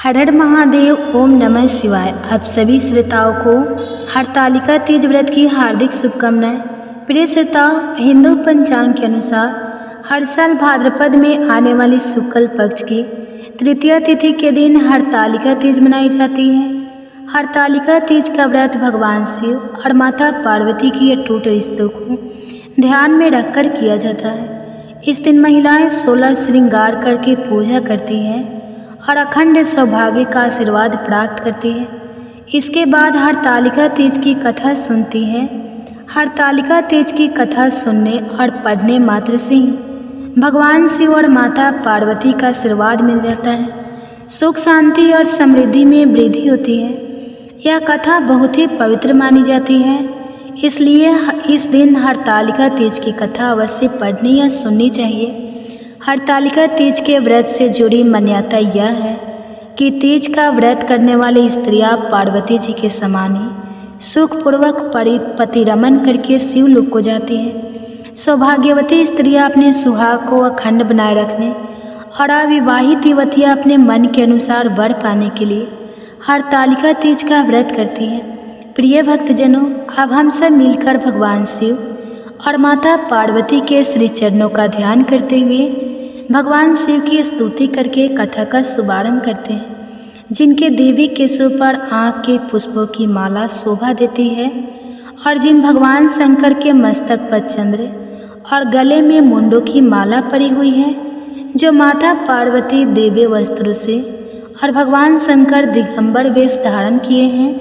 हर हर महादेव। ओम नमः शिवाय। आप सभी श्रोताओं को हरतालिका तीज व्रत की हार्दिक शुभकामनाएं। प्रिय श्रोताओं, हिंदू पंचांग के अनुसार हर साल भाद्रपद में आने वाली शुक्ल पक्ष की तृतीया तिथि के दिन हरतालिका तीज मनाई जाती है। हरतालिका तीज का व्रत भगवान शिव और माता पार्वती की अटूट रिश्तों को ध्यान में रखकर किया जाता है। इस दिन महिलाएं 16 श्रृंगार करके पूजा करती हैं और अखंड सौभाग्य का आशीर्वाद प्राप्त करती है। इसके बाद हरतालिका तीज की कथा सुनती हैं। हरतालिका तीज की कथा सुनने और पढ़ने मात्र से ही भगवान शिव और माता पार्वती का आशीर्वाद मिल जाता है। सुख शांति और समृद्धि में वृद्धि होती है। यह कथा बहुत ही पवित्र मानी जाती है, इसलिए इस दिन हरतालिका तीज की कथा अवश्य पढ़नी या सुननी चाहिए। हरतालिका तीज के व्रत से जुड़ी मान्यता यह है कि तीज का व्रत करने वाली स्त्रियां पार्वती जी के समान ही सुखपूर्वक पतिरमन करके शिवलोक को जाती हैं। सौभाग्यवती स्त्रियां अपने सुहाग को अखंड बनाए रखने और अविवाहित युवतियां अपने मन के अनुसार वर पाने के लिए हरतालिका तीज का व्रत करती हैं। प्रिय भक्तजनों, अब हम सब मिलकर भगवान शिव और माता पार्वती के श्री चरणों का ध्यान करते हुए भगवान शिव की स्तुति करके कथा का शुभारंभ करते हैं। जिनके देवी केशों पर आँख के पुष्पों की माला शोभा देती है और जिन भगवान शंकर के मस्तक पर चंद्र और गले में मुंडों की माला पड़ी हुई है, जो माता पार्वती दिव्य वस्त्रों से और भगवान शंकर दिगंबर वेश धारण किए हैं,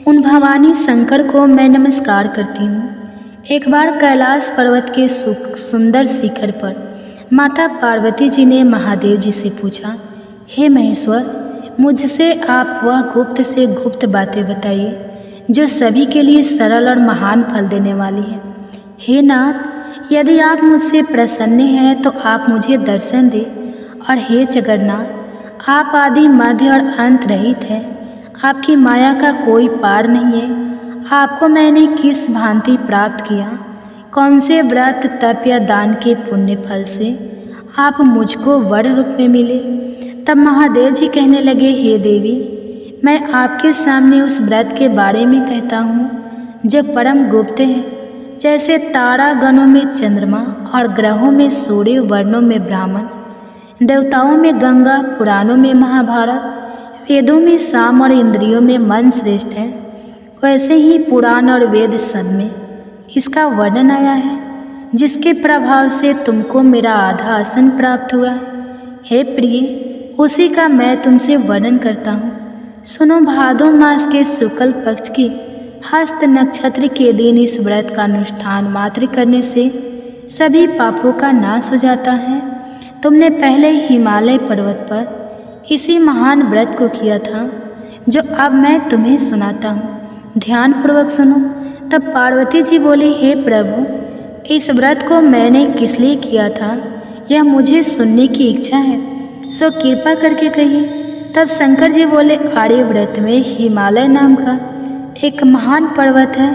उन भवानी शंकर को मैं नमस्कार करती हूँ। एक बार कैलाश पर्वत के सुंदर शिखर पर माता पार्वती जी ने महादेव जी से पूछा, हे महेश्वर, मुझसे आप वह गुप्त से गुप्त बातें बताइए जो सभी के लिए सरल और महान फल देने वाली है। हे नाथ, यदि आप मुझसे प्रसन्न हैं तो आप मुझे दर्शन दें। और हे जगन्नाथ, आप आदि मध्य और अंत रहित हैं। आपकी माया का कोई पार नहीं है। आपको मैंने किस भांति प्राप्त किया, कौन से व्रत तप या दान के पुण्य फल से आप मुझको वर रूप में मिले। तब महादेव जी कहने लगे, हे देवी, मैं आपके सामने उस व्रत के बारे में कहता हूँ जो परम गुप्त है। जैसे तारा गणों में चंद्रमा और ग्रहों में सूर्य, वर्णों में ब्राह्मण, देवताओं में गंगा, पुराणों में महाभारत, वेदों में साम और इंद्रियों में मन श्रेष्ठ है, वैसे ही पुराण और वेद सब में इसका वर्णन आया है, जिसके प्रभाव से तुमको मेरा आधा आसन प्राप्त हुआ है। हे प्रिय, उसी का मैं तुमसे वर्णन करता हूँ। सुनो, भादो मास के शुक्ल पक्ष की हस्त नक्षत्र के दिन इस व्रत का अनुष्ठान मात्र करने से सभी पापों का नाश हो जाता है। तुमने पहले हिमालय पर्वत पर इसी महान व्रत को किया था, जो अब मैं तुम्हें सुनाता हूँ। ध्यानपूर्वक सुनो। तब पार्वती जी बोली, हे प्रभु, इस व्रत को मैंने किस लिए किया था, यह मुझे सुनने की इच्छा है, सो कृपा करके कहिए। तब शंकर जी बोले, आर्यव्रत में हिमालय नाम का एक महान पर्वत है,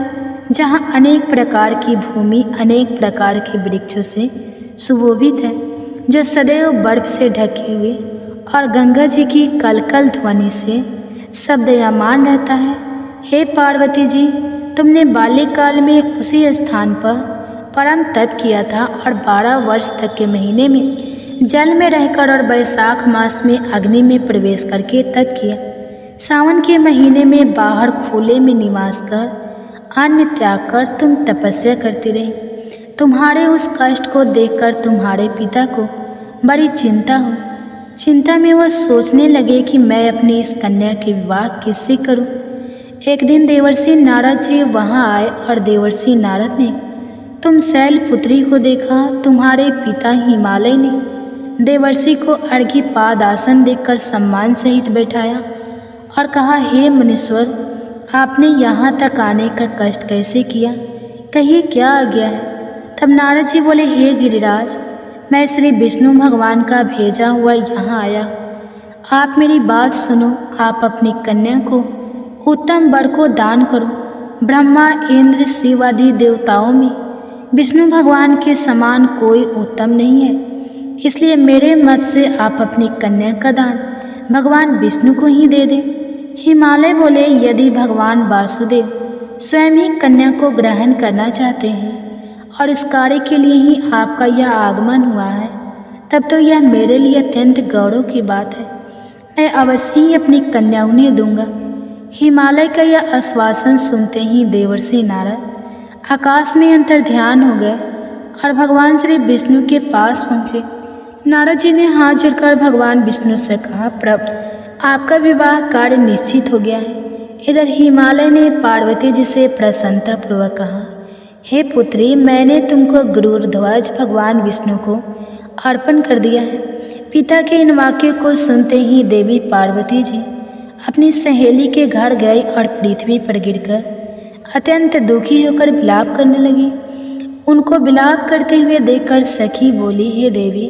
जहाँ अनेक प्रकार की भूमि अनेक प्रकार के वृक्षों से सुशोभित है, जो सदैव बर्फ से ढके हुए और गंगा जी की कलकल ध्वनि से शब्दयमान रहता है। हे पार्वती जी, तुमने बाल्यकाल में उसी स्थान पर परम तप किया था और 12 वर्ष तक के महीने में जल में रहकर और वैशाख मास में अग्नि में प्रवेश करके तप किया। सावन के महीने में बाहर खुले में निवास कर अन्न त्याग कर तुम तपस्या करती रही। तुम्हारे उस कष्ट को देखकर तुम्हारे पिता को बड़ी चिंता हुई। चिंता में वह सोचने लगे कि मैं अपनी इस कन्या के विवाह किससे करूं। एक दिन देवर्षि नारद जी वहां आए और देवर्षि नारद ने तुम शैलपुत्री को देखा। तुम्हारे पिता हिमालय ने देवर्षि को अर्घ्यपाद आसन देकर सम्मान सहित बैठाया और कहा, हे मुनीश्वर, आपने यहाँ तक आने का कष्ट कैसे किया, कहिए क्या आ गया है। तब नारद जी बोले, हे गिरिराज, मैं श्री विष्णु भगवान का भेजा हुआ यहाँ आया। आप मेरी बात सुनो। आप अपनी कन्या को उत्तम वर को दान करो। ब्रह्मा, इंद्र, शिव आदि देवताओं में विष्णु भगवान के समान कोई उत्तम नहीं है, इसलिए मेरे मत से आप अपनी कन्या का दान भगवान विष्णु को ही दे दे। हिमालय बोले, यदि भगवान वासुदेव स्वयं ही कन्या को ग्रहण करना चाहते हैं और इस कार्य के लिए ही आपका यह आगमन हुआ है, तब तो यह मेरे लिए अत्यंत गौरव की बात है। मैं अवश्य ही अपनी कन्या उन्हें दूंगा। हिमालय का यह आश्वासन सुनते ही देवर्षि नारद आकाश में अंतर्ध्यान हो गए और भगवान श्री विष्णु के पास पहुँचे। नारद जी ने हाथ जोड़कर भगवान विष्णु से कहा, प्रभु, आपका विवाह कार्य निश्चित हो गया है। इधर हिमालय ने पार्वती जी से प्रसन्नतापूर्वक कहा, हे पुत्री, मैंने तुमको गरुड़ ध्वज भगवान विष्णु को अर्पण कर दिया है। पिता के इन वाक्यों को सुनते ही देवी पार्वती जी अपनी सहेली के घर गई और पृथ्वी पर गिरकर अत्यंत दुखी होकर विलाप करने लगी। उनको विलाप करते हुए देखकर सखी बोली, हे देवी,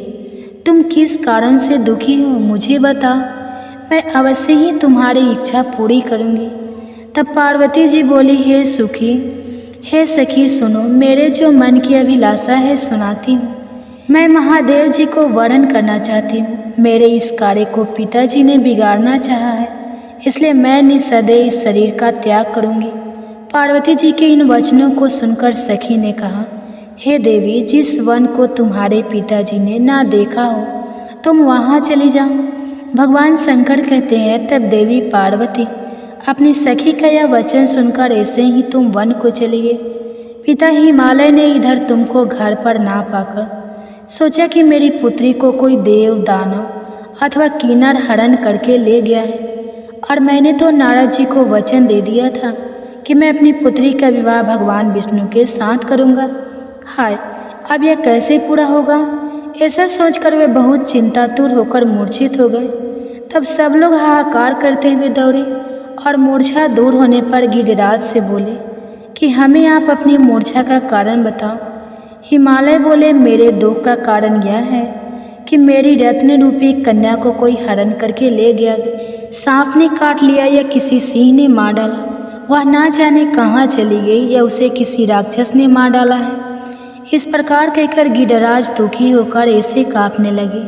तुम किस कारण से दुखी हो, मुझे बताओ, मैं अवश्य ही तुम्हारी इच्छा पूरी करूंगी। तब पार्वती जी बोली, हे सखी सुनो, मेरे जो मन की अभिलाषा है सुनाती हूँ। मैं महादेव जी को वरण करना चाहती हूँ। मेरे इस कार्य को पिताजी ने बिगाड़ना चाहा है, इसलिए मैं निस्संदेह इस शरीर का त्याग करूँगी। पार्वती जी के इन वचनों को सुनकर सखी ने कहा, हे देवी, जिस वन को तुम्हारे पिताजी ने ना देखा हो तुम वहाँ चली जाओ। भगवान शंकर कहते हैं, तब देवी पार्वती अपनी सखी का यह वचन सुनकर ऐसे ही तुम वन को चली गए। पिता हिमालय ने इधर तुमको घर पर ना पाकर सोचा कि मेरी पुत्री को कोई देव, दानव अथवा किन्नर हरण करके ले गया है, और मैंने तो नारद जी को वचन दे दिया था कि मैं अपनी पुत्री का विवाह भगवान विष्णु के साथ करूँगा। हाय, अब यह कैसे पूरा होगा? ऐसा सोचकर वे बहुत चिंतातुर होकर मूर्छित हो गए। तब सब लोग हाहाकार करते हुए दौड़े और मूर्छा दूर होने पर गिरिराज से बोले कि हमें आप अपनी मूर्छा का कारण बताओ। हिमालय बोले, मेरे दुख का कारण यह है कि मेरी रत्न रूपी कन्या को कोई हरण करके ले गया। सांप ने काट लिया या किसी सिंह ने मार डाला, वह ना जाने कहाँ चली गई, या उसे किसी राक्षस ने मार डाला है। इस प्रकार कहकर गिरिराज दुखी होकर ऐसे कांपने लगे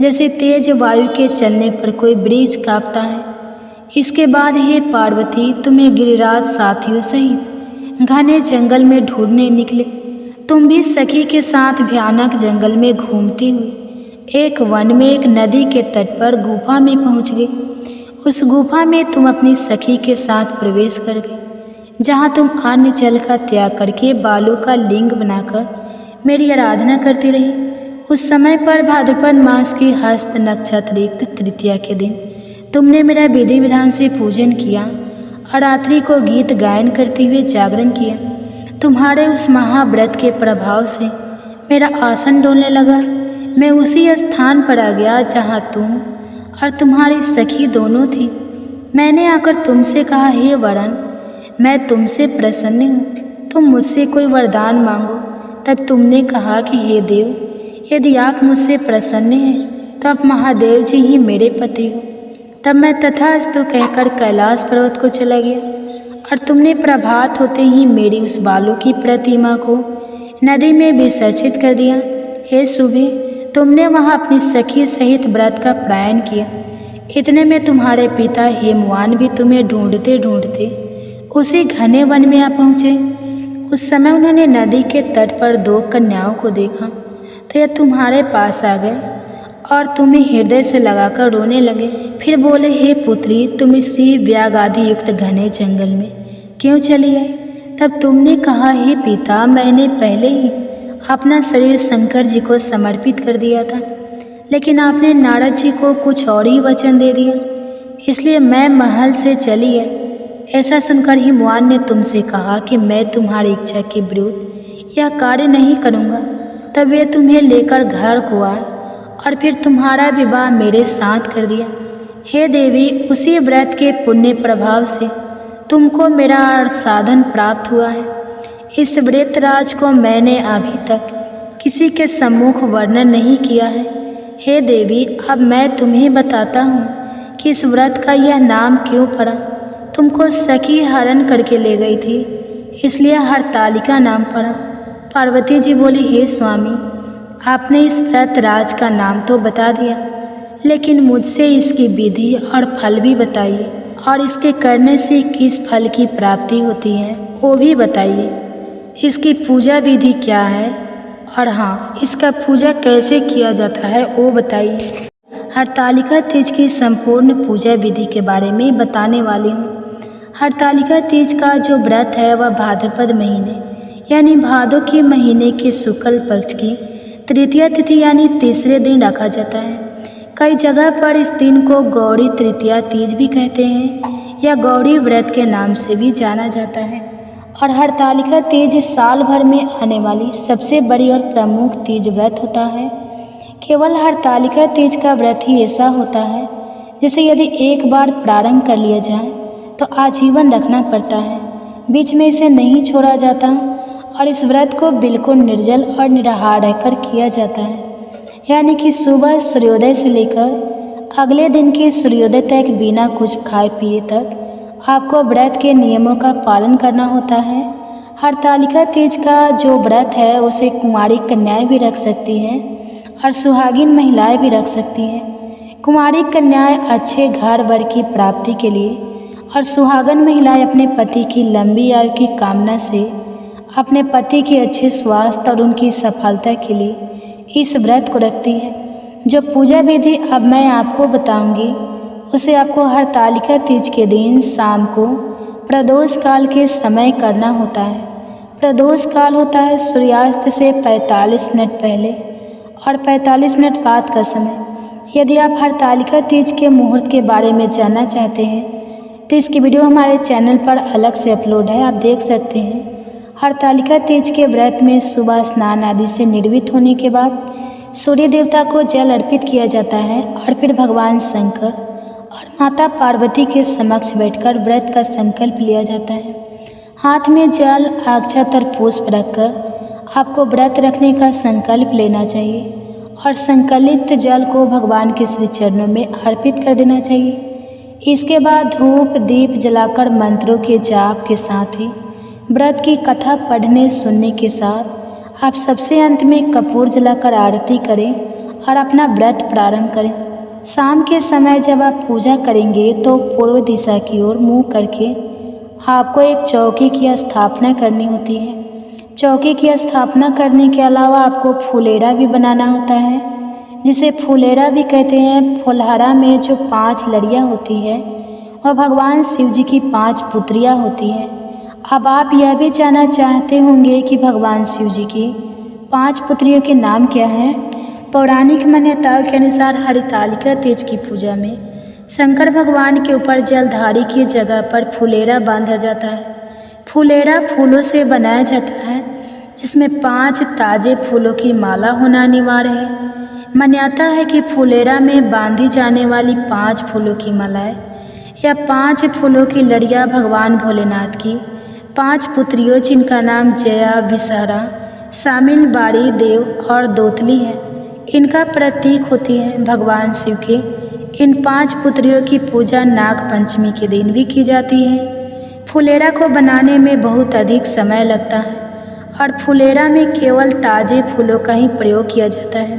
जैसे तेज वायु के चलने पर कोई वृक्ष कांपता है। इसके बाद हे पार्वती, तुम्हें गिरिराज साथियों सहित घने जंगल में ढूंढने निकले। तुम भी सखी के साथ भयानक जंगल में घूमती हुई एक वन में एक नदी के तट पर गुफा में पहुंच गई। उस गुफा में तुम अपनी सखी के साथ प्रवेश कर गए, जहां तुम अन्न जल का त्याग करके बालू का लिंग बनाकर मेरी आराधना करती रही। उस समय पर भाद्रपद मास की हस्त नक्षत्र युक्त तृतीया के दिन तुमने मेरा विधि विधान से पूजन किया और रात्रि को गीत गायन करते हुए जागरण किया। तुम्हारे उस महाव्रत के प्रभाव से मेरा आसन डोलने लगा। मैं उसी स्थान पर आ गया जहाँ तुम और तुम्हारी सखी दोनों थी। मैंने आकर तुमसे कहा, हे वरण, मैं तुमसे प्रसन्न हूँ, तुम मुझसे कोई वरदान मांगो। तब तुमने कहा कि हे देव, यदि आप मुझसे प्रसन्न हैं तो आप महादेव जी ही मेरे पति हो। तब मैं तथास्तु कहकर कैलाश पर्वत को चला गया और तुमने प्रभात होते ही मेरी उस बालू की प्रतिमा को नदी में विसर्जित कर दिया। हे शुभे, तुमने वहाँ अपनी सखी सहित व्रत का प्रायण किया। इतने में तुम्हारे पिता हेमवान भी तुम्हें ढूंढते ढूंढते उसी घने वन में आ पहुँचे। उस समय उन्होंने नदी के तट पर 2 कन्याओं को देखा तो यह तुम्हारे पास आ गए और तुम्हें हृदय से लगाकर रोने लगे। फिर बोले, हे पुत्री, तुम इसी व्याग आदि युक्त घने जंगल में क्यों चली आई? तब तुमने कहा, हे पिता, मैंने पहले ही अपना शरीर शंकर जी को समर्पित कर दिया था, लेकिन आपने नारद जी को कुछ और ही वचन दे दिया, इसलिए मैं महल से चली आई। ऐसा सुनकर हिमवान ने तुमसे कहा कि मैं तुम्हारी इच्छा के विरुद्ध यह कार्य नहीं करूँगा। तब वे तुम्हें लेकर घर को आए और फिर तुम्हारा विवाह मेरे साथ कर दिया। हे देवी, उसी व्रत के पुण्य प्रभाव से तुमको मेरा साधन प्राप्त हुआ है। इस व्रत राज को मैंने अभी तक किसी के सम्मुख वर्णन नहीं किया है। हे देवी, अब मैं तुम्हें बताता हूँ कि इस व्रत का यह नाम क्यों पड़ा। तुमको सखी हरण करके ले गई थी, इसलिए हरतालिका नाम पड़ा। पार्वती जी बोली, हे स्वामी, आपने इस व्रत राज का नाम तो बता दिया, लेकिन मुझसे इसकी विधि और फल भी बताइए, और इसके करने से किस फल की प्राप्ति होती है वो भी बताइए। इसकी पूजा विधि क्या है, और हाँ, इसका पूजा कैसे किया जाता है वो बताइए। हरतालिका तीज की संपूर्ण पूजा विधि के बारे में बताने वाली हूँ। हरतालिका तीज का जो व्रत है वह भाद्रपद महीने यानी भादों के महीने के शुक्ल पक्ष की तृतीया तिथि यानी तीसरे दिन रखा जाता है। कई जगह पर इस दिन को गौरी तृतीया तीज भी कहते हैं या गौरी व्रत के नाम से भी जाना जाता है। और हरतालिका तीज साल भर में आने वाली सबसे बड़ी और प्रमुख तीज व्रत होता है। केवल हरतालिका तीज का व्रत ही ऐसा होता है जिसे यदि एक बार प्रारंभ कर लिया जाए तो आजीवन रखना पड़ता है, बीच में इसे नहीं छोड़ा जाता। और इस व्रत को बिल्कुल निर्जल और निराहार रहकर किया जाता है, यानी कि सुबह सूर्योदय से लेकर अगले दिन के सूर्योदय तक बिना कुछ खाए पिए तक आपको व्रत के नियमों का पालन करना होता है। हरतालिका तीज का जो व्रत है उसे कुंवारी कन्याएं भी रख सकती हैं और सुहागिन महिलाएं भी रख सकती हैं। कुंवारी कन्याएं अच्छे घर वर की प्राप्ति के लिए और सुहागन महिलाएं अपने पति की लंबी आयु की कामना से अपने पति के अच्छे स्वास्थ्य और उनकी सफलता के लिए इस व्रत को रखती है। जो पूजा विधि अब मैं आपको बताऊंगी उसे आपको हरतालिका तीज के दिन शाम को प्रदोष काल के समय करना होता है। प्रदोष काल होता है सूर्यास्त से 45 मिनट पहले और 45 मिनट बाद का समय। यदि आप हरतालिका तीज के मुहूर्त के बारे में जानना चाहते हैं तो इसकी वीडियो हमारे चैनल पर अलग से अपलोड है, आप देख सकते हैं। हरतालिका तीज के व्रत में सुबह स्नान आदि से निर्वित होने के बाद सूर्य देवता को जल अर्पित किया जाता है और फिर भगवान शंकर और माता पार्वती के समक्ष बैठकर व्रत का संकल्प लिया जाता है। हाथ में जल, अक्षत और पुष्प रखकर आपको व्रत रखने का संकल्प लेना चाहिए और संकलित जल को भगवान के श्री चरणों में अर्पित कर देना चाहिए। इसके बाद धूप दीप जलाकर मंत्रों के जाप के साथ ही व्रत की कथा पढ़ने सुनने के साथ आप सबसे अंत में कपूर जलाकर आरती करें और अपना व्रत प्रारंभ करें। शाम के समय जब आप पूजा करेंगे तो पूर्व दिशा की ओर मुँह करके आपको एक चौकी की स्थापना करनी होती है। चौकी की स्थापना करने के अलावा आपको फुलेरा भी बनाना होता है, जिसे फुलेरा भी कहते हैं। फुलहारा में जो 5 लड़ियाँ होती है वह भगवान शिव जी की 5 पुत्रियाँ होती हैं। अब आप यह भी जानना चाहते होंगे कि भगवान शिव जी की 5 पुत्रियों के नाम क्या हैं। पौराणिक मान्यताओं के अनुसार हरतालिका तीज की पूजा में शंकर भगवान के ऊपर जलधारी की जगह पर फुलेरा बांधा जाता है। फुलेरा फूलों से बनाया जाता है जिसमें 5 ताजे फूलों की माला होना अनिवार्य है। मान्यता है कि फुलेरा में बांधी जाने वाली 5 फूलों की मालाएं या 5 फूलों की लड़ियाँ भगवान भोलेनाथ की 5 पुत्रियों जिनका नाम जया, विषहरा, सामिन, बाड़ी, देव और दोतली है, इनका प्रतीक होती है। भगवान शिव के इन 5 पुत्रियों की पूजा नाग पंचमी के दिन भी की जाती है। फुलेरा को बनाने में बहुत अधिक समय लगता है और फुलेरा में केवल ताजे फूलों का ही प्रयोग किया जाता है।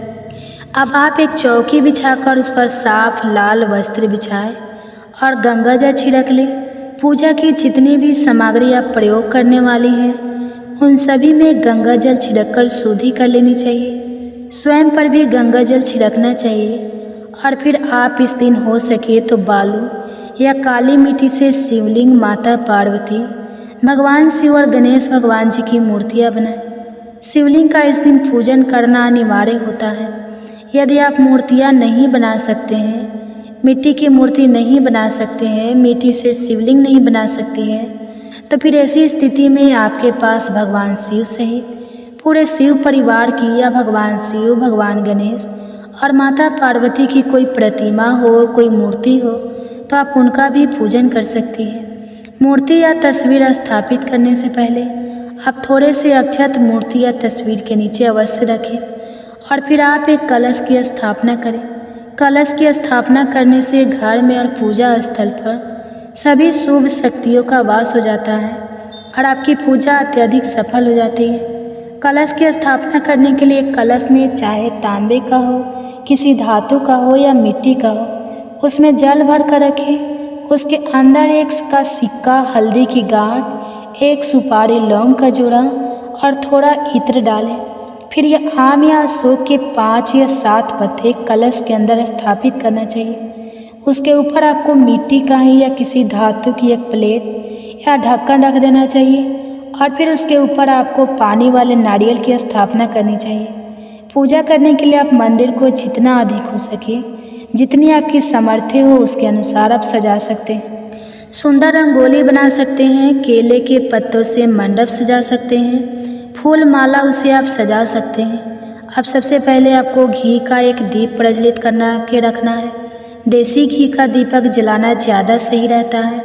अब आप एक चौकी बिछाकर उस पर साफ लाल वस्त्र बिछाएं और गंगा जल छिड़क लें। पूजा की जितनी भी सामग्री आप प्रयोग करने वाली हैं उन सभी में गंगा जल छिड़ककर शुद्धि कर लेनी चाहिए। स्वयं पर भी गंगा जल छिड़कना चाहिए और फिर आप इस दिन हो सके तो बालू या काली मिट्टी से शिवलिंग, माता पार्वती, भगवान शिव और गणेश भगवान जी की मूर्तियाँ बनाएं। शिवलिंग का इस दिन पूजन करना अनिवार्य होता है। यदि आप मूर्तियाँ नहीं बना सकते हैं, मिट्टी की मूर्ति नहीं बना सकते हैं, मिट्टी से शिवलिंग नहीं बना सकती हैं, तो फिर ऐसी स्थिति में आपके पास भगवान शिव सहित पूरे शिव परिवार की या भगवान शिव, भगवान गणेश और माता पार्वती की कोई प्रतिमा हो, कोई मूर्ति हो तो आप उनका भी पूजन कर सकती हैं। मूर्ति या तस्वीर स्थापित करने से पहले आप थोड़े से अक्षत मूर्ति या तस्वीर के नीचे अवश्य रखें और फिर आप एक कलश की स्थापना करें। कलश की स्थापना करने से घर में और पूजा स्थल पर सभी शुभ शक्तियों का वास हो जाता है और आपकी पूजा अत्यधिक सफल हो जाती है। कलश की स्थापना करने के लिए कलश में चाहे तांबे का हो किसी धातु का हो या मिट्टी का हो, उसमें जल भर कर रखें। उसके अंदर एक का सिक्का, हल्दी की गांठ, एक सुपारी लौंग का जोड़ा और थोड़ा इत्र डालें। फिर यह आम या अशोक के 5 या 7 पत्ते कलश के अंदर स्थापित करना चाहिए। उसके ऊपर आपको मिट्टी का ही या किसी धातु की एक प्लेट या ढक्कन रख देना चाहिए और फिर उसके ऊपर आपको पानी वाले नारियल की स्थापना करनी चाहिए। पूजा करने के लिए आप मंदिर को जितना अधिक हो सके, जितनी आपकी सामर्थ्य हो उसके अनुसार आप सजा सकते हैं। सुंदर रंगोली बना सकते हैं, केले के पत्तों से मंडप सजा सकते हैं, फूल माला उसे आप सजा सकते हैं। अब सबसे पहले आपको घी का एक दीप प्रज्वलित रखना है। देसी घी का दीपक जलाना ज़्यादा सही रहता है,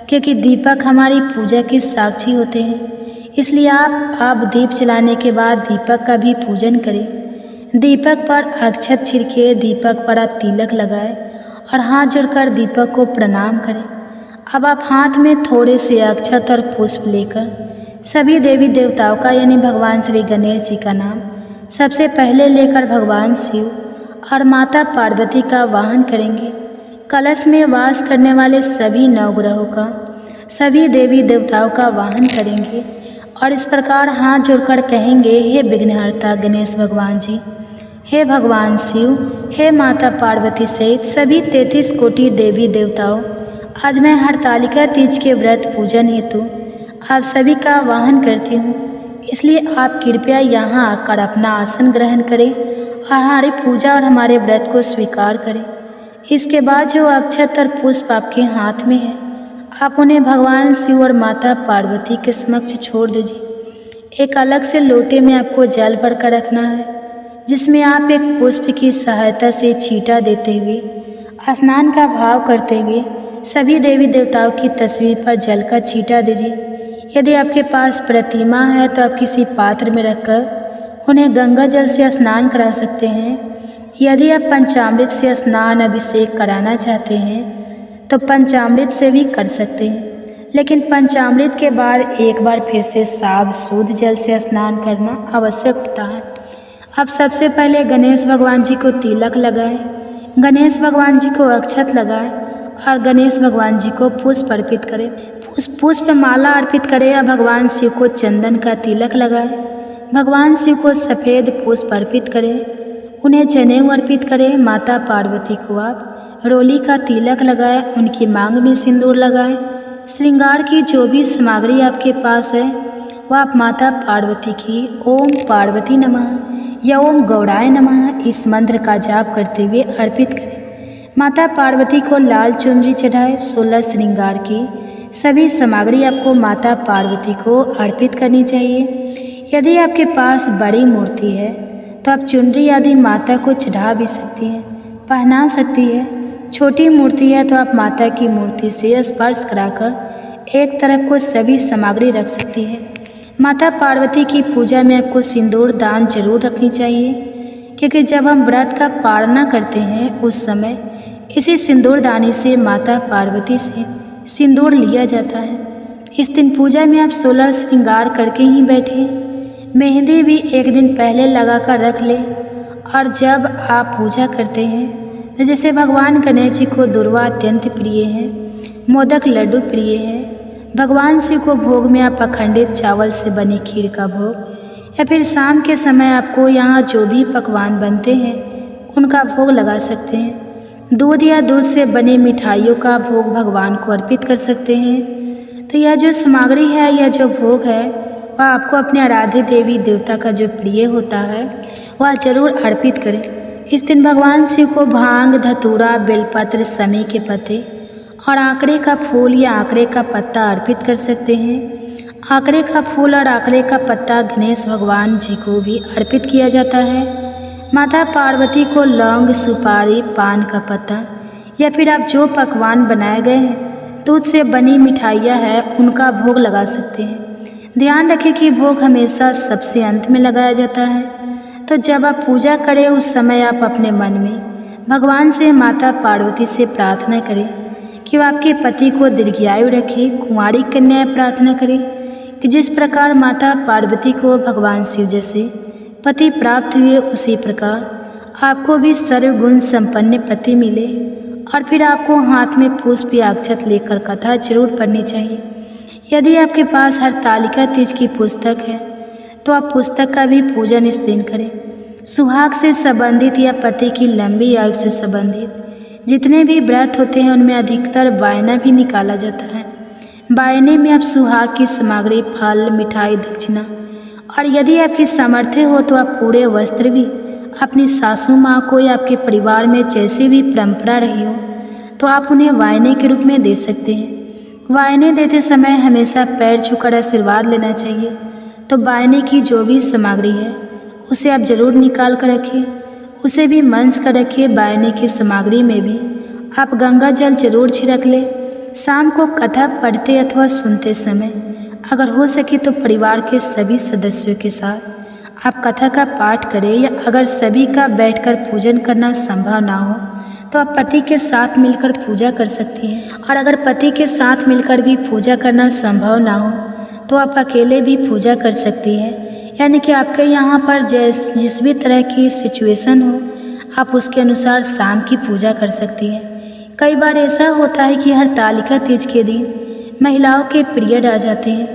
क्योंकि दीपक हमारी पूजा के साक्षी होते हैं। इसलिए आप दीप जलाने के बाद दीपक का भी पूजन करें। दीपक पर अक्षत छिड़के, दीपक पर आप तिलक लगाएं और हाथ जोड़कर दीपक को प्रणाम करें। अब आप हाथ में थोड़े से अक्षत और पुष्प लेकर सभी देवी देवताओं का यानी भगवान श्री गणेश जी का नाम सबसे पहले लेकर भगवान शिव और माता पार्वती का वाहन करेंगे। कलश में वास करने वाले सभी नवग्रहों का, सभी देवी देवताओं का वाहन करेंगे और इस प्रकार हाथ जोड़कर कहेंगे, हे विघ्नहर्ता गणेश भगवान जी, हे भगवान शिव, हे माता पार्वती सहित सभी 33 कोटि देवी देवताओं, आज मैं हरतालिका तीज के व्रत पूजन हेतु आप सभी का वाहन करती हूँ। इसलिए आप कृपया यहाँ आकर अपना आसन ग्रहण करें और हमारी पूजा और हमारे व्रत को स्वीकार करें। इसके बाद जो अक्षत और पुष्प आपके हाथ में है, आप उन्हें भगवान शिव और माता पार्वती के समक्ष छोड़ दीजिए। एक अलग से लोटे में आपको जल भर कर रखना है, जिसमें आप एक पुष्प की सहायता से छींटा देते हुए स्नान का भाव करते हुए सभी देवी देवताओं की तस्वीर पर जल का छींटा दीजिए। यदि आपके पास प्रतिमा है तो आप किसी पात्र में रखकर उन्हें गंगा जल से स्नान करा सकते हैं। यदि आप पंचामृत से स्नान अभिषेक कराना चाहते हैं तो पंचामृत से भी कर सकते हैं, लेकिन पंचामृत के बाद एक बार फिर से साफ शुद्ध जल से स्नान करना आवश्यक होता है। अब सबसे पहले गणेश भगवान जी को तिलक लगाएं, गणेश भगवान जी को अक्षत लगाएं और गणेश भगवान जी को पुष्प अर्पित करें। पुष्प माला अर्पित करें या भगवान शिव को चंदन का तिलक लगाएं। भगवान शिव को सफ़ेद पुष्प अर्पित करें, उन्हें जनेऊ अर्पित करें। माता पार्वती को आप रोली का तिलक लगाएं, उनकी मांग में सिंदूर लगाएं। श्रृंगार की जो भी सामग्री आपके पास है वह आप माता पार्वती की ओम पार्वती नमः या ओम गौड़ाय नमः इस मंत्र का जाप करते हुए अर्पित करें। माता पार्वती को लाल चुनरी चढ़ाए। 16 श्रृंगार की सभी सामग्री आपको माता पार्वती को अर्पित करनी चाहिए। यदि आपके पास बड़ी मूर्ति है तो आप चुनरी आदि माता को चढ़ा भी सकती हैं, पहना सकती है। छोटी मूर्ति है तो आप माता की मूर्ति से स्पर्श कराकर एक तरफ को सभी सामग्री रख सकती है। माता पार्वती की पूजा में आपको सिंदूर दान जरूर रखनी चाहिए, क्योंकि जब हम व्रत का पालना करते हैं उस समय इसी सिंदूर दानी से माता पार्वती से सिंदूर लिया जाता है। इस दिन पूजा में आप 16 श्रृंगार करके ही बैठें। मेहंदी भी एक दिन पहले लगा कर रख लें। और जब आप पूजा करते हैं तो जैसे भगवान गणेश जी को दुर्वा अत्यंत प्रिय है, मोदक लड्डू प्रिय है, भगवान शिव को भोग में आप अखंडित चावल से बनी खीर का भोग या फिर शाम के समय आपको यहाँ जो भी पकवान बनते हैं उनका भोग लगा सकते हैं। दूध या दूध से बनी मिठाइयों का भोग भगवान को अर्पित कर सकते हैं। तो यह जो सामग्री है, यह जो भोग है, वह आपको अपने आराध्य देवी देवता का जो प्रिय होता है वह जरूर अर्पित करें। इस दिन भगवान शिव को भांग, धतूरा, बेलपत्र, समी के पत्ते और आंकड़े का फूल या आंकड़े का पत्ता अर्पित कर सकते हैं। आंकड़े का फूल और आंकड़े का पत्ता गणेश भगवान जी को भी अर्पित किया जाता है। माता पार्वती को लौंग, सुपारी, पान का पत्ता या फिर आप जो पकवान बनाए गए हैं, दूध से बनी मिठाइयाँ हैं, उनका भोग लगा सकते हैं। ध्यान रखें कि भोग हमेशा सबसे अंत में लगाया जाता है। तो जब आप पूजा करें उस समय आप अपने मन में भगवान से, माता पार्वती से प्रार्थना करें कि वह आपके पति को दीर्घायु रखे। कुंवारी कन्याएं प्रार्थना करें कि जिस प्रकार माता पार्वती को भगवान शिव जैसे पति प्राप्त हुए, उसी प्रकार आपको भी सर्वगुण संपन्न पति मिले। और फिर आपको हाथ में पुष्प या अक्षत लेकर कथा जरूर पढ़नी चाहिए। यदि आपके पास हरतालिका तीज की पुस्तक है तो आप पुस्तक का भी पूजन इस दिन करें। सुहाग से संबंधित या पति की लंबी आयु से संबंधित जितने भी व्रत होते हैं उनमें अधिकतर वायना भी निकाला जाता है। वायने में आप सुहाग की सामग्री, फल, मिठाई, दक्षिणा और यदि आपकी सामर्थ्य हो तो आप पूरे वस्त्र भी अपनी सासू माँ को या आपके परिवार में जैसी भी परंपरा रही हो तो आप उन्हें वायने के रूप में दे सकते हैं। वायने देते समय हमेशा पैर छूकर आशीर्वाद लेना चाहिए। तो वायने की जो भी सामग्री है उसे आप जरूर निकाल कर रखिए, उसे भी मंच कर रखिए। वायने की सामग्री में भी आप गंगा जल जरूर छिड़क लें। शाम को कथा पढ़ते अथवा सुनते समय अगर हो सके तो परिवार के सभी सदस्यों के साथ आप कथा का पाठ करें, या अगर सभी का बैठकर पूजन करना संभव ना हो तो आप पति के साथ मिलकर पूजा कर सकती हैं। और अगर पति के साथ मिलकर भी पूजा करना संभव ना हो तो आप अकेले भी पूजा कर सकती हैं। यानी कि आपके यहाँ पर जिस भी तरह की सिचुएशन हो आप उसके अनुसार शाम की पूजा कर सकती हैं। कई बार ऐसा होता है कि हरतालिका तीज के दिन महिलाओं के पीरियड आ जाते हैं,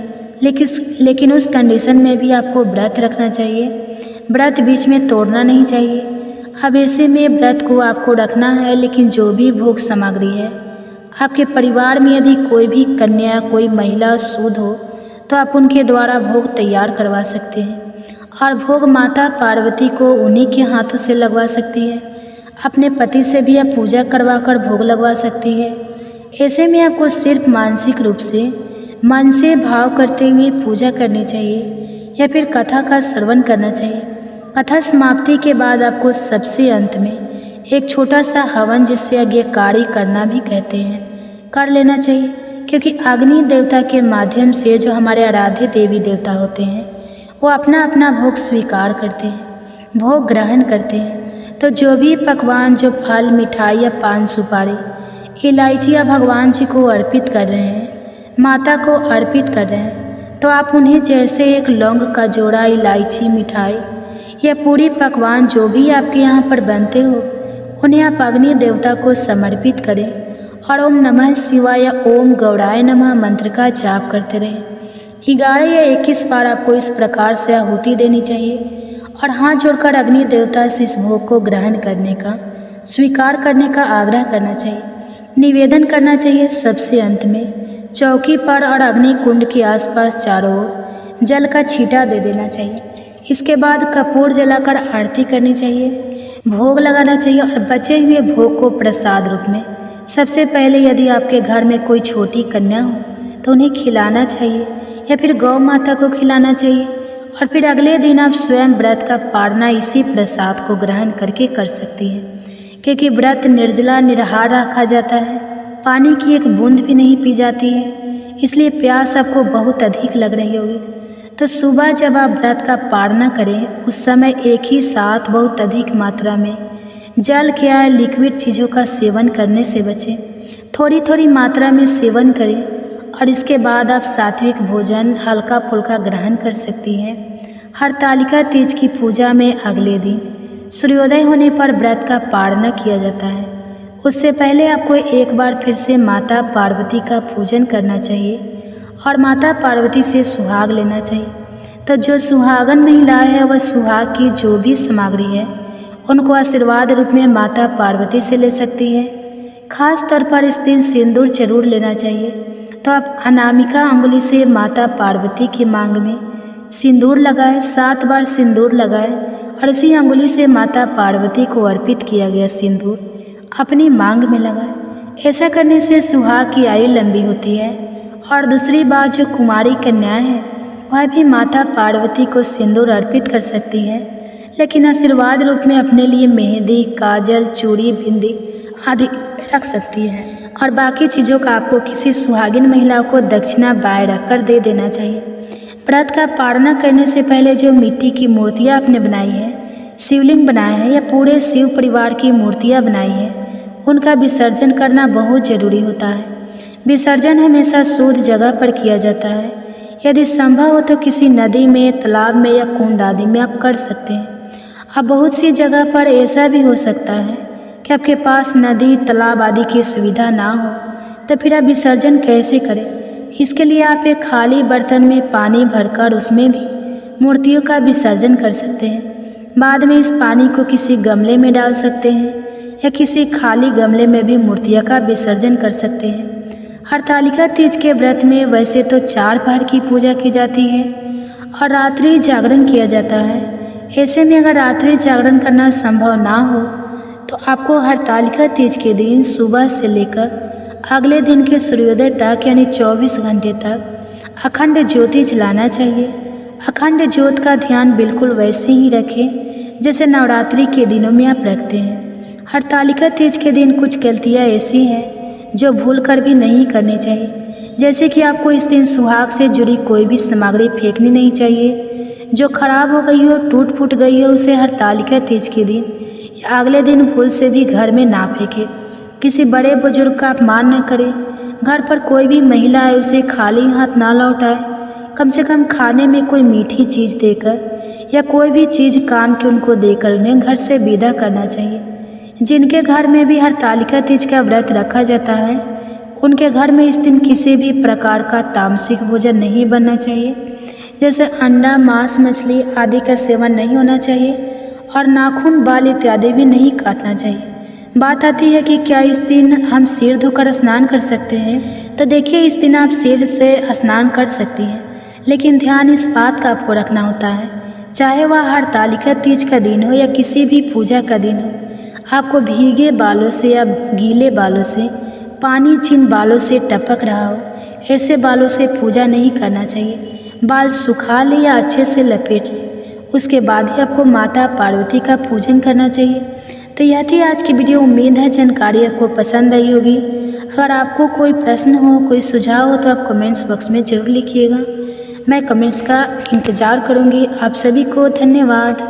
लेकिन उस कंडीशन में भी आपको व्रत रखना चाहिए। व्रत बीच में तोड़ना नहीं चाहिए। अब ऐसे में व्रत को आपको रखना है, लेकिन जो भी भोग सामग्री है आपके परिवार में यदि कोई भी कन्या, कोई महिला शुद्ध हो तो आप उनके द्वारा भोग तैयार करवा सकते हैं और भोग माता पार्वती को उन्हीं के हाथों से लगवा सकती है। अपने पति से भी आप पूजा करवा कर भोग लगवा सकती है। ऐसे में आपको सिर्फ मानसिक रूप से मन से भाव करते हुए पूजा करनी चाहिए या फिर कथा का श्रवण करना चाहिए। कथा समाप्ति के बाद आपको सबसे अंत में एक छोटा सा हवन, जिससे यज्ञकारी करना भी कहते हैं, कर लेना चाहिए, क्योंकि अग्नि देवता के माध्यम से जो हमारे आराध्य देवी देवता होते हैं वो अपना अपना भोग स्वीकार करते हैं, भोग ग्रहण करते हैं। तो जो भी पकवान, जो फल, मिठाई या पान सुपारी, इलायचियाँ भगवान जी को अर्पित कर रहे हैं, माता को अर्पित कर रहे हैं, तो आप उन्हें जैसे एक लौंग का जोड़ा, इलायची, मिठाई या पूरी पकवान जो भी आपके यहाँ पर बनते हो उन्हें आप अग्नि देवता को समर्पित करें और ओम नमः शिवाय या ओम गौड़ाय नमः मंत्र का जाप करते रहें। 11 या 21 बार आपको इस प्रकार से आहुति देनी चाहिए और हाथ जोड़कर अग्नि देवता से इस भोग को ग्रहण करने का, स्वीकार करने का आग्रह करना चाहिए। निवेदन करना चाहिए सबसे अंत में चौकी पर और अग्नि कुंड के आसपास चारों ओर जल का छींटा दे देना चाहिए। इसके बाद कपूर जलाकर आरती करनी चाहिए, भोग लगाना चाहिए और बचे हुए भोग को प्रसाद रूप में सबसे पहले यदि आपके घर में कोई छोटी कन्या हो तो उन्हें खिलाना चाहिए या फिर गौ माता को खिलाना चाहिए। और फिर अगले दिन आप स्वयं व्रत का पारना इसी प्रसाद को ग्रहण करके कर सकती हैं, क्योंकि व्रत निर्जला निराहार रखा जाता है, पानी की एक बूंद भी नहीं पी जाती है, इसलिए प्यास आपको बहुत अधिक लग रही होगी। तो सुबह जब आप व्रत का पारना करें उस समय एक ही साथ बहुत अधिक मात्रा में जल क्या लिक्विड चीज़ों का सेवन करने से बचें। थोड़ी थोड़ी मात्रा में सेवन करें और इसके बाद आप सात्विक भोजन हल्का फुल्का ग्रहण कर सकती हैं। हरतालिका तीज की पूजा में अगले दिन सूर्योदय होने पर व्रत का पारना किया जाता है। उससे पहले आपको एक बार फिर से माता पार्वती का पूजन करना चाहिए और माता पार्वती से सुहाग लेना चाहिए। तो जो सुहागन महिला है वह सुहाग की जो भी सामग्री है उनको आशीर्वाद रूप में माता पार्वती से ले सकती है। खास तौर पर इस दिन सिंदूर जरूर लेना चाहिए। तो आप अनामिका अंगुली से माता पार्वती की मांग में सिंदूर लगाएं, 7 बार सिंदूर लगाएं और इसी अंगुली से माता पार्वती को अर्पित किया गया सिंदूर अपनी मांग में लगाएं। ऐसा करने से सुहाग की आयु लंबी होती है। और दूसरी बात, जो कुमारी कन्याएं हैं वह भी माता पार्वती को सिंदूर अर्पित कर सकती है, लेकिन आशीर्वाद रूप में अपने लिए मेहंदी, काजल, चूड़ी, बिंदी आदि रख सकती है। और बाकी चीज़ों का आपको किसी सुहागिन महिला को दक्षिणा बाएं रखकर दे देना चाहिए। व्रत का पारना करने से पहले जो मिट्टी की मूर्तियाँ आपने बनाई है, शिवलिंग बनाए हैं या पूरे शिव परिवार की मूर्तियाँ बनाई हैं, उनका विसर्जन करना बहुत ज़रूरी होता है। विसर्जन हमेशा शुद्ध जगह पर किया जाता है। यदि संभव हो तो किसी नदी में, तालाब में या कुंड आदि में आप कर सकते हैं। अब बहुत सी जगह पर ऐसा भी हो सकता है कि आपके पास नदी, तालाब आदि की सुविधा ना हो, तो फिर आप विसर्जन कैसे करें? इसके लिए आप एक खाली बर्तन में पानी भरकर उसमें भी मूर्तियों का विसर्जन कर सकते हैं। बाद में इस पानी को किसी गमले में डाल सकते हैं या किसी खाली गमले में भी मूर्तियों का विसर्जन कर सकते हैं। हरतालिका तीज के व्रत में वैसे तो 4 पहर की पूजा की जाती है और रात्रि जागरण किया जाता है। ऐसे में अगर रात्रि जागरण करना संभव ना हो तो आपको हरतालिका तीज के दिन सुबह से लेकर अगले दिन के सूर्योदय तक यानी 24 घंटे तक अखंड ज्योति जलाना चाहिए। अखंड ज्योत का ध्यान बिल्कुल वैसे ही रखें जैसे नवरात्रि के दिनों में आप रखते हैं। हरतालिका तीज के दिन कुछ गलतियाँ ऐसी हैं जो भूल कर भी नहीं करनी चाहिए, जैसे कि आपको इस दिन सुहाग से जुड़ी कोई भी सामग्री फेंकनी नहीं चाहिए। जो खराब हो गई हो, टूट फूट गई हो, उसे हरतालिका तीज के दिन या अगले दिन भूल से भी घर में ना फेंके। किसी बड़े बुजुर्ग का अपमान न करें। घर पर कोई भी महिला आए उसे खाली हाथ ना लौटाए। कम से कम खाने में कोई मीठी चीज़ देकर या कोई भी चीज़ काम की उनको देकर उन्हें घर से विदा करना चाहिए। जिनके घर में भी हरतालिका तीज का व्रत रखा जाता है उनके घर में इस दिन किसी भी प्रकार का तामसिक भोजन नहीं बनना चाहिए, जैसे अंडा, मांस, मछली आदि का सेवन नहीं होना चाहिए और नाखून, बाल इत्यादि भी नहीं काटना चाहिए। बात आती है कि क्या इस दिन हम सिर धोकर स्नान कर सकते हैं? तो देखिए, इस दिन आप सिर से स्नान कर सकती हैं, लेकिन ध्यान इस बात का आपको रखना होता है, चाहे वह हरतालिका तीज का दिन हो या किसी भी पूजा का दिन हो, आपको भीगे बालों से या गीले बालों से, पानी जिन बालों से टपक रहा हो ऐसे बालों से पूजा नहीं करना चाहिए। बाल सुखा ले या अच्छे से लपेट ले, उसके बाद ही आपको माता पार्वती का पूजन करना चाहिए। तो यह थी आज की वीडियो। उम्मीद है जानकारी आपको पसंद आई होगी। अगर आपको कोई प्रश्न हो, कोई सुझाव हो तो आप कमेंट्स बॉक्स में ज़रूर लिखिएगा। मैं कमेंट्स का इंतज़ार करूँगी। आप सभी को धन्यवाद।